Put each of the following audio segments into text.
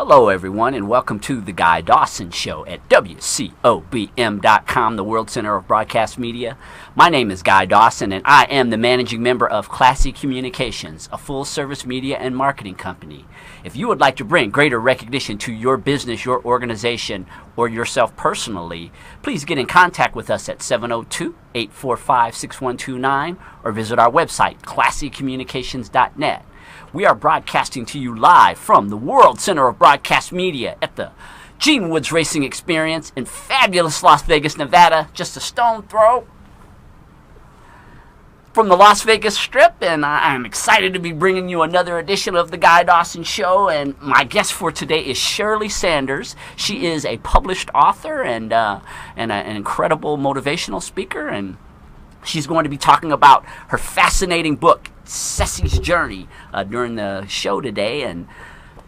Hello, everyone, and welcome to the Guy Dawson Show at WCOBM.com, the World Center of Broadcast Media. My name is Guy Dawson, and I am the managing member of Classy Communications, a full-service media and marketing company. If you would like to bring greater recognition to your business, your organization, or yourself personally, please get in contact with us at 702-845-6129 or visit our website, classycommunications.net. We are broadcasting to you live from the World Center of Broadcast Media at the Gene Woods Racing Experience in fabulous Las Vegas, Nevada, just a stone throw from the Las Vegas Strip, and I'm excited to be bringing you another edition of the Guy Dawson Show. And my guest for today is Shirley Sanders. She is a published author and an incredible motivational speaker, and she's going to be talking about her fascinating book, Ceci's Journey, during the show today. And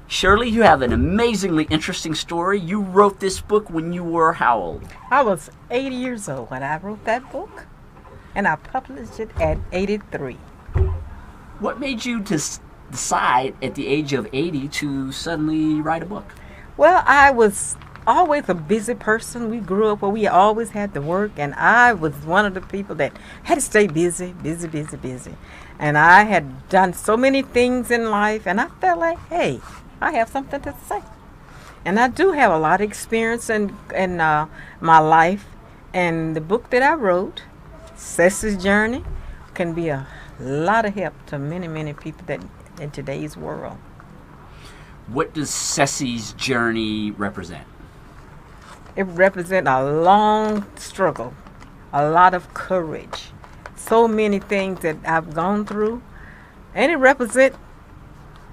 Shirley, you have an amazingly interesting story. You wrote this book when you were how old? I was 80 years old when I wrote that book, and I published it at 83. What made you decide at the age of 80 to suddenly write a book? Well, I was always a busy person. We grew up where we always had to work, and I was one of the people that had to stay busy. And I had done so many things in life, and I felt like, hey, I have something to say. And I do have a lot of experience in my life, and the book that I wrote, Ceci's Journey, can be a lot of help to many, many people that in today's world. What does Ceci's Journey represent? It represents a long struggle, a lot of courage, so many things that I've gone through, and it represents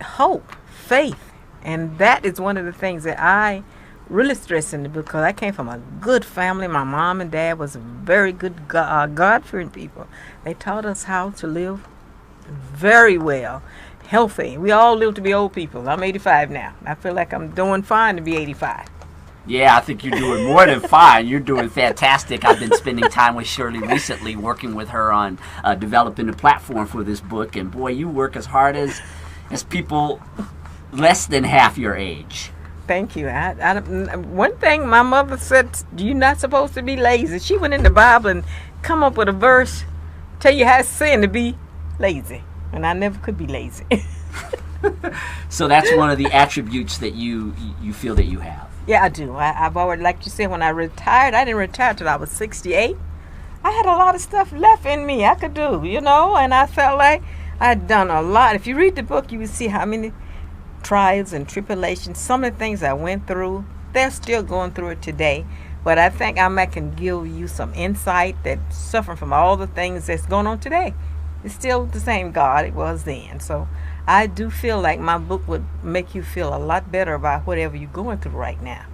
hope, faith, and that is one of the things that I really stress in the book, because I came from a good family. My mom and dad was very good God-fearing people. They taught us how to live very well, healthy. We all live to be old people. I'm 85 now. I feel like I'm doing fine to be 85. Yeah, I think you're doing more than fine. You're doing fantastic. I've been spending time with Shirley recently, working with her on developing the platform for this book. And boy, you work as hard as people less than half your age. Thank you. One thing my mother said, you're not supposed to be lazy. She went in the Bible and come up with a verse, tell you how it's sin to be lazy. And I never could be lazy. So that's one of the attributes that you feel that you have. Yeah, I do. I've already, like you said, when I retired, I didn't retire till I was 68. I had a lot of stuff left in me I could do, and I felt like I'd done a lot. If you read the book, you will see how many trials and tribulations, some of the things I went through, they're still going through it today. But I think I can give you some insight that suffering from all the things that's going on today. It's still the same God it was then. So I do feel like my book would make you feel a lot better about whatever you're going through right now.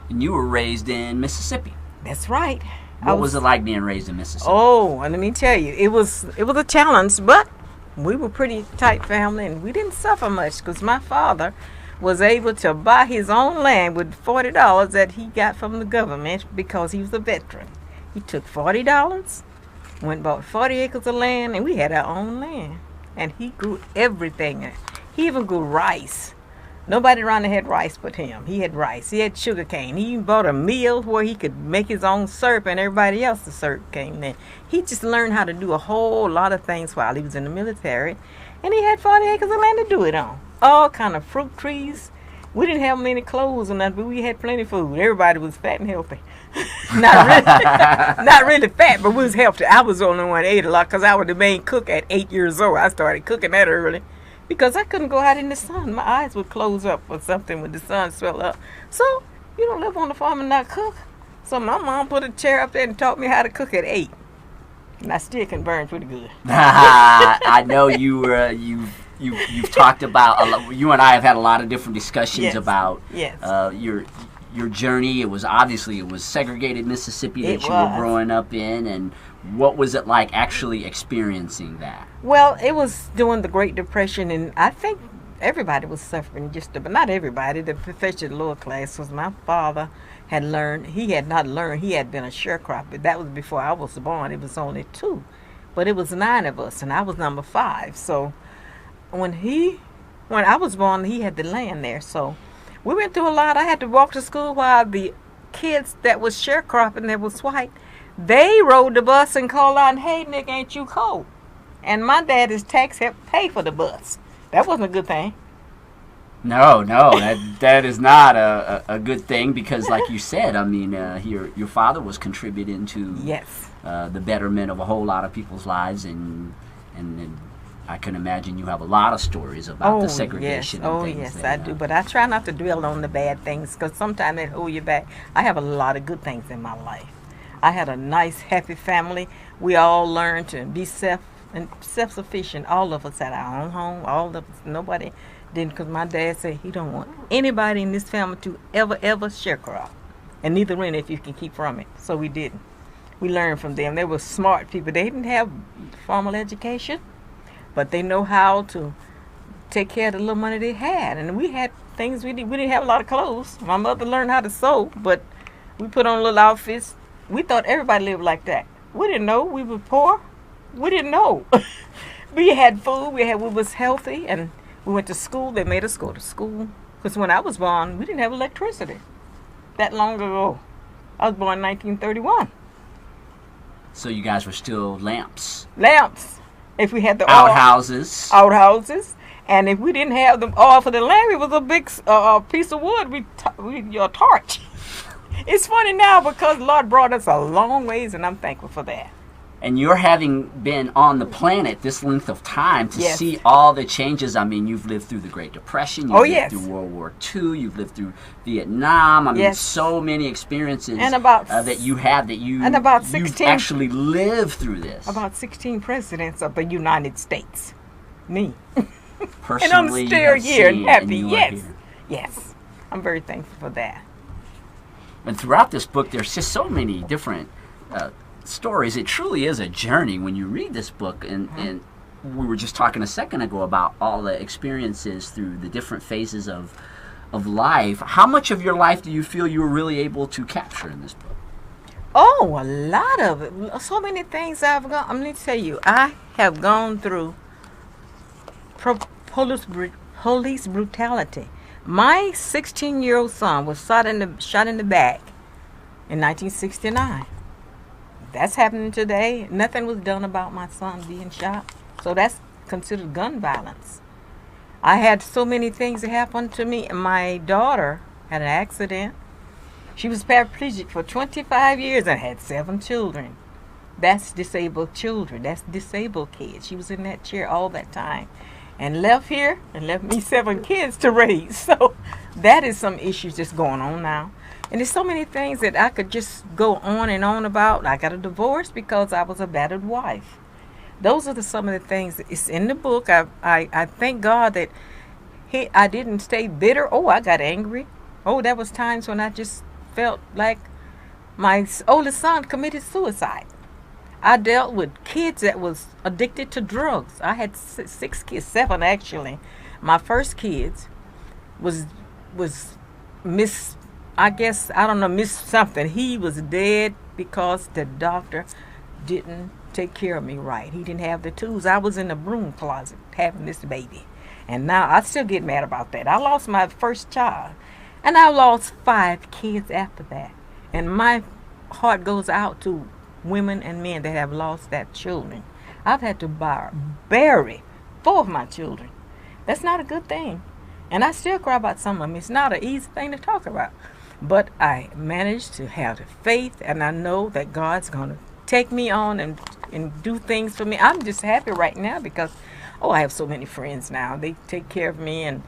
And you were raised in Mississippi. That's right. What was it like being raised in Mississippi? Oh, and let me tell you, it was a challenge, but we were a pretty tight family, and we didn't suffer much because my father was able to buy his own land with $40 that he got from the government because he was a veteran. He took $40, went and bought 40 acres of land, and we had our own land. And he grew everything. He even grew rice. Nobody around there had rice but him. He had rice. He had sugar cane. He even bought a mill where he could make his own syrup, and everybody else the syrup came in. He just learned how to do a whole lot of things while he was in the military. And he had 40 acres of land to do it on. All kind of fruit trees. We didn't have many clothes or nothing, but we had plenty of food. Everybody was fat and healthy. Not really fat, but we was healthy. I was the only one that ate a lot because I was the main cook at 8 years old. I started cooking that early because I couldn't go out in the sun. My eyes would close up or something when the sun swelled up. So you don't live on the farm and not cook. So my mom put a chair up there and taught me how to cook at 8. And I still can burn pretty good. I know you've talked about, you and I have had a lot of different discussions about your journey. It was segregated Mississippi that you were growing up in, and what was it like actually experiencing that? Well, it was during the Great Depression, and I think everybody was suffering, but not everybody. The professional lower class was my father had learned. He had not learned. He had been a sharecropper. That was before I was born. It was only 2. But it was 9 of us, and I was number 5. So when I was born, he had the land there. So We went through a lot. I had to walk to school while the kids that was sharecropping that was white, they rode the bus and called out, "Hey, Nick, ain't you cold?" And my dad's tax helped pay for the bus. That wasn't a good thing. No, that is not a good thing because, like you said, I mean, your father was contributing to Yes. The betterment of a whole lot of people's lives, and I can imagine you have a lot of stories about the segregation. Yes. And Oh, things yes, that, I do. But I try not to dwell on the bad things because sometimes they hold you back. I have a lot of good things in my life. I had a nice, happy family. We all learned to be self-sufficient. All of us had our own home. All of us, nobody didn't, because my dad said he don't want anybody in this family to ever sharecrop, and neither rent if you can keep from it. So we didn't. We learned from them. They were smart people. They didn't have formal education, but they know how to take care of the little money they had. And we had things we didn't have a lot of clothes. My mother learned how to sew, but we put on little outfits. We thought everybody lived like that. We didn't know we were poor. We didn't know. We had food. We was healthy, and we went to school. They made us go to school. Because when I was born, we didn't have electricity that long ago. I was born in 1931. So you guys were still lamps. Lamps. If we had the Outhouses. Outhouses. And if we didn't have them oil for the lamp, it was a big piece of wood. Your torch. It's funny now because Lord brought us a long ways, and I'm thankful for that. And you're having been on the planet this length of time to Yes. see all the changes. I mean, you've lived through the Great Depression. You've lived through World War II. You've lived through Vietnam. I mean, so many experiences and about, that you have that and about 16, you've actually lived through this. About 16 presidents of the United States. Me. Personally, and I'm still here and happy. Yes. Here. Yes. I'm very thankful for that. And throughout this book, there's just so many different stories. It truly is a journey when you read this book, and we were just talking a second ago about all the experiences through the different phases of life. How much of your life do you feel you were really able to capture in this book? Oh, a lot of it. So many things I've gone. I'm going to tell you, I have gone through police brutality. My 16-year-old son was shot in the back in 1969. That's happening today. Nothing was done about my son being shot. So that's considered gun violence. I had so many things that happened to me. My daughter had an accident. She was paraplegic for 25 years and had 7 children. That's disabled children. That's disabled kids. She was in that chair all that time. And left here and left me 7 kids to raise. So that is some issues that's going on now. And there's so many things that I could just go on and on about. I got a divorce because I was a battered wife. Those are some of the things that is in the book. I thank God that I didn't stay bitter. Oh, I got angry. Oh, there was times when I just felt like my oldest son committed suicide. I dealt with kids that was addicted to drugs. I had 6 kids, 7 actually. My first kids was missed something. He was dead because the doctor didn't take care of me right. He didn't have the tools. I was in the broom closet having this baby. And now I still get mad about that. I lost my first child. And I lost 5 kids after that. And my heart goes out to women and men that have lost their children. I've had to bury 4 of my children. That's not a good thing. And I still cry about some of them. It's not an easy thing to talk about. But I managed to have the faith, and I know that God's going to take me on and do things for me. I'm just happy right now because, I have so many friends now. They take care of me, and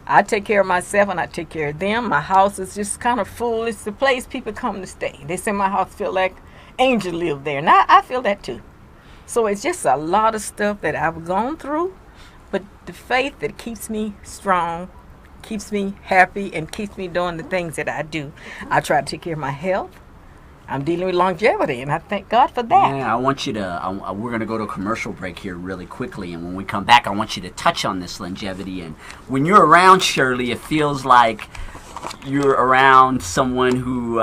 I take care of myself, and I take care of them. My house is just kind of full. It's the place people come to stay. They say my house feel like angels live there. And I feel that too. So it's just a lot of stuff that I've gone through, but the faith that keeps me strong, keeps me happy, and keeps me doing the things that I do. I try to take care of my health. I'm dealing with longevity, and I thank God for that. Yeah, I want you to, we're going to go to a commercial break here really quickly, and when we come back, I want you to touch on this longevity. And when you're around Shirley, it feels like you're around someone who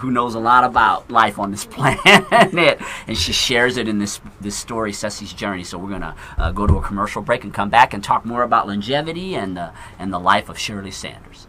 knows a lot about life on this planet, and she shares it in this story, Ceci's Journey. So we're going to go to a commercial break and come back and talk more about longevity and the life of Shirley Sanders.